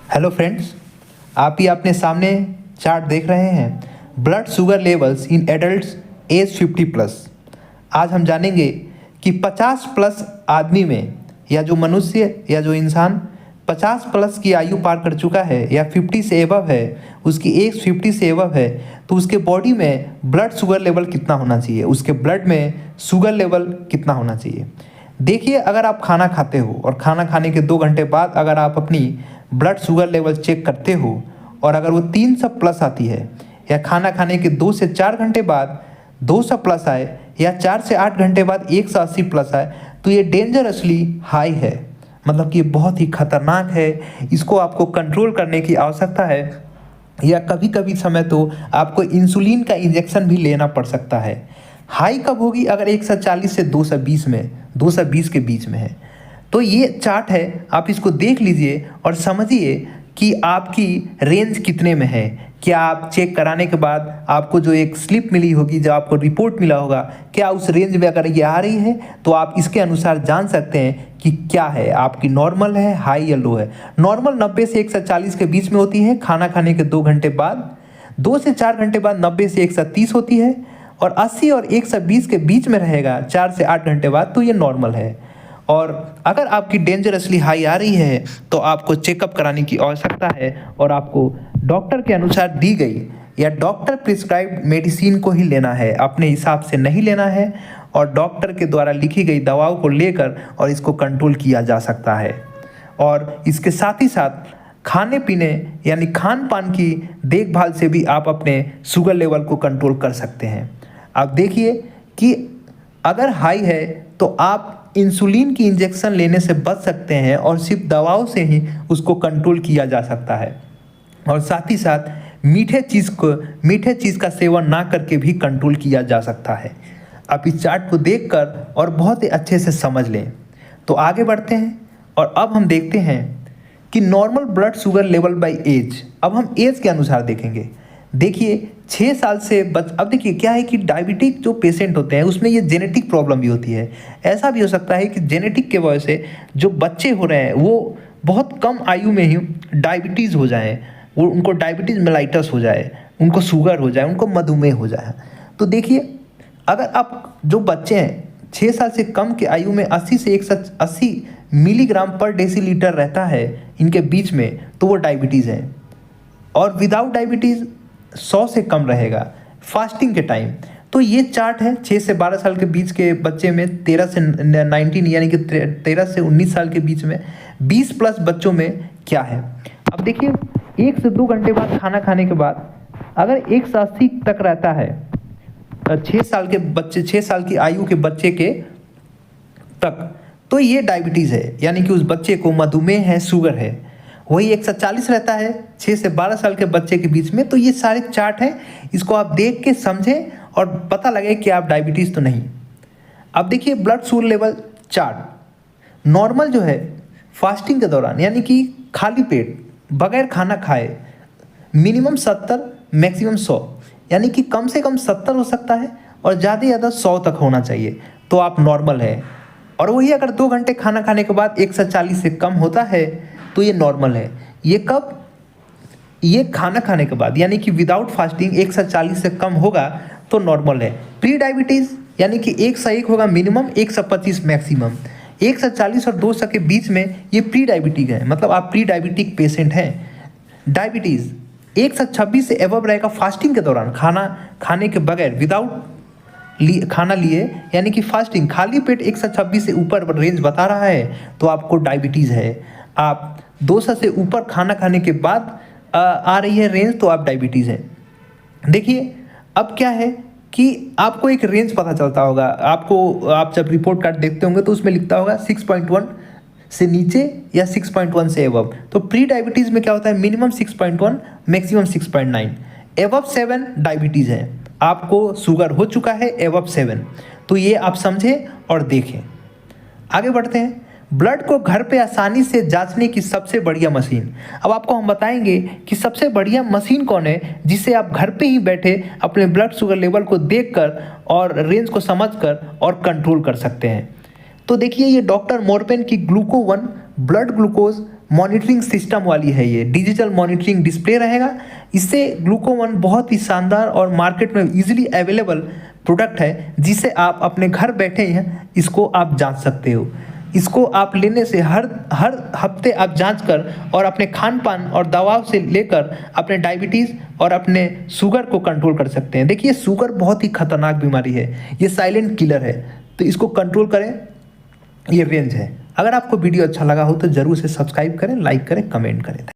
Hello friends, आप ही अपने सामने चार्ट देख रहे हैं blood sugar levels in adults age 50 plus. आज हम जानेंगे कि 50 प्लस आदमी में या जो मनुष्य या जो इंसान 50 प्लस की आयु पार कर चुका है या 50 से एबव है, उसकी एज 50 से एबव है, तो उसके बॉडी में ब्लड शुगर लेवल कितना होना चाहिए, उसके ब्लड में शुगर लेवल कितना होना चाहिए। देखिए, अगर आप खाना खाते हो और खाना खाने के 2 घंटे बाद अगर आप अपनी ब्लड शुगर लेवल चेक करते हो और अगर वो 300 प्लस आती है, या खाना खाने के 2 से 4 घंटे बाद 200 प्लस आए, या 4 से 8 घंटे बाद 180 प्लस आए, तो ये डेंजरसली हाई है। मतलब कि ये बहुत ही खतरनाक है। इसको आपको कंट्रोल करने की आवश्यकता है, या कभी कभी समय तो आपको इंसुलिन का इंजेक्शन भी लेना पड़ सकता है। हाई कब होगी? अगर 140 से 220 में, 220 के बीच में है। तो ये चार्ट है, आप इसको देख लीजिए और समझिए कि आपकी रेंज कितने में है। क्या आप चेक कराने के बाद आपको जो एक स्लिप मिली होगी, जो आपको रिपोर्ट मिला होगा, क्या उस रेंज में अगर ये आ रही है तो आप इसके अनुसार जान सकते हैं कि क्या है, आपकी नॉर्मल है, हाई या लो है। नॉर्मल 90 से 140 के बीच में होती है खाना खाने के 2 घंटे बाद। 2 से 4 घंटे बाद 90 से 130 होती है, और 80 और 120 के बीच में रहेगा 4 से 8 घंटे बाद, तो ये नॉर्मल है। और अगर आपकी डेंजरसली हाई आ रही है तो आपको चेकअप कराने की आवश्यकता है, और आपको डॉक्टर के अनुसार दी गई या डॉक्टर प्रिस्क्राइब्ड मेडिसिन को ही लेना है, अपने हिसाब से नहीं लेना है, और डॉक्टर के द्वारा लिखी गई दवाओं को लेकर और इसको कंट्रोल किया जा सकता है। और इसके साथ ही साथ खाने पीने यानी खान पान की देखभाल से भी आप अपने शुगर लेवल को कंट्रोल कर सकते हैं। आप देखिए कि अगर हाई है तो आप इंसुलिन की इंजेक्शन लेने से बच सकते हैं, और सिर्फ दवाओं से ही उसको कंट्रोल किया जा सकता है। और साथ ही साथ मीठे चीज़ का सेवन ना करके भी कंट्रोल किया जा सकता है। आप इस चार्ट को देखकर और बहुत ही अच्छे से समझ लें। तो आगे बढ़ते हैं और अब हम देखते हैं कि normal blood sugar level by age. अब हम एज के अनुसार देखेंगे। देखिए, 6 साल से अब देखिए क्या है कि डायबिटिक जो पेशेंट होते हैं उसमें ये जेनेटिक प्रॉब्लम भी होती है। ऐसा भी हो सकता है कि जेनेटिक के वजह से जो बच्चे हो रहे हैं वो बहुत कम आयु में ही डायबिटीज़ हो जाए, वो उनको डायबिटीज़ मेलाइटस हो जाए, उनको शुगर हो जाए, उनको मधुमेह हो जाए। तो देखिए, अगर आप जो बच्चे हैं 6 साल से कम के आयु में 80 से 180 मिलीग्राम पर डेसीलीटर रहता है इनके बीच में, तो वो डायबिटीज़ है। और विदाउट डायबिटीज़ 100 से कम रहेगा फास्टिंग के टाइम। तो ये चार्ट है 6 से 12 साल के बीच के बच्चे में, 13 से 19 यानी कि 13 से 19 साल के बीच में, 20 प्लस बच्चों में क्या है। अब देखिए, 1 से 2 घंटे बाद खाना खाने के बाद अगर 180 तक रहता है 6 साल के बच्चे, 6 साल की आयु के बच्चे के तक, तो ये डायबिटीज़ है, यानी कि उस बच्चे को मधुमेह है, शुगर है। वही 140 रहता है 6 से 12 साल के बच्चे के बीच में। तो ये सारे चार्ट हैं, इसको आप देख के समझें और पता लगे कि आप डायबिटीज़ तो नहीं। अब देखिए, blood sugar level chart. Normal जो है फास्टिंग के दौरान, यानी कि खाली पेट बगैर खाना खाए, मिनिमम 70 मैक्सिमम 100, यानी कि कम से कम 70 हो सकता है और ज़्यादा से ज़्यादा 100 तक होना चाहिए, तो आप नॉर्मल है। और वही अगर 2 घंटे खाना खाने के बाद 140 से कम होता है तो ये नॉर्मल है। ये कब? ये खाना खाने के बाद, यानी कि विदाउट फास्टिंग 140 से कम होगा तो नॉर्मल है। प्री डायबिटीज़ यानी कि 101 होगा मिनिमम, 125 मैक्सिमम। 140 और 200 के बीच में ये प्री डायबिटिक है, मतलब आप प्री डायबिटिक पेशेंट हैं। डायबिटीज़ 126 से एबव रहेगा फास्टिंग के दौरान, खाना खाने के बगैर, विदाउट खाना लिए, यानी कि फास्टिंग, खाली पेट 126 से ऊपर रेंज बता रहा है तो आपको डायबिटीज़ है। आप 200 से ऊपर खाना खाने के बाद आ रही है रेंज, तो आप डायबिटीज़ है। देखिए, अब क्या है कि आपको एक रेंज पता चलता होगा, आप जब रिपोर्ट कार्ड देखते होंगे तो उसमें लिखता होगा 6.1 से नीचे या 6.1 से एबव। तो प्री डायबिटीज़ में क्या होता है? Minimum 6.1 maximum 6.9। एबव 7 डायबिटीज़ है, आपको शुगर हो चुका है एबव 7। तो ये आप समझें और देखें। आगे बढ़ते हैं। ब्लड को घर पे आसानी से जांचने की सबसे बढ़िया मशीन। अब आपको हम बताएंगे कि सबसे बढ़िया मशीन कौन है जिससे आप घर पे ही बैठे अपने ब्लड शुगर लेवल को देखकर और रेंज को समझकर और कंट्रोल कर सकते हैं। तो देखिए, ये डॉक्टर मोरपेन की ग्लूको 1 ब्लड ग्लूकोज मॉनिटरिंग सिस्टम वाली है, ये डिजिटल मॉनिटरिंग डिस्प्ले रहेगा। इससे ग्लूकोवन बहुत ही शानदार और मार्केट में इजीली अवेलेबल प्रोडक्ट है, जिसे आप अपने घर बैठे हैं इसको आप जांच सकते हो। इसको आप लेने से हर हफ्ते आप जांच कर और अपने खान पान और दवाओं से लेकर अपने डायबिटीज़ और अपने शुगर को कंट्रोल कर सकते हैं। देखिए शुगर बहुत ही खतरनाक बीमारी है, ये साइलेंट किलर है, तो इसको कंट्रोल करें, ये रेंज है। अगर आपको वीडियो अच्छा लगा हो तो ज़रूर से सब्सक्राइब करें, लाइक करें, कमेंट करें।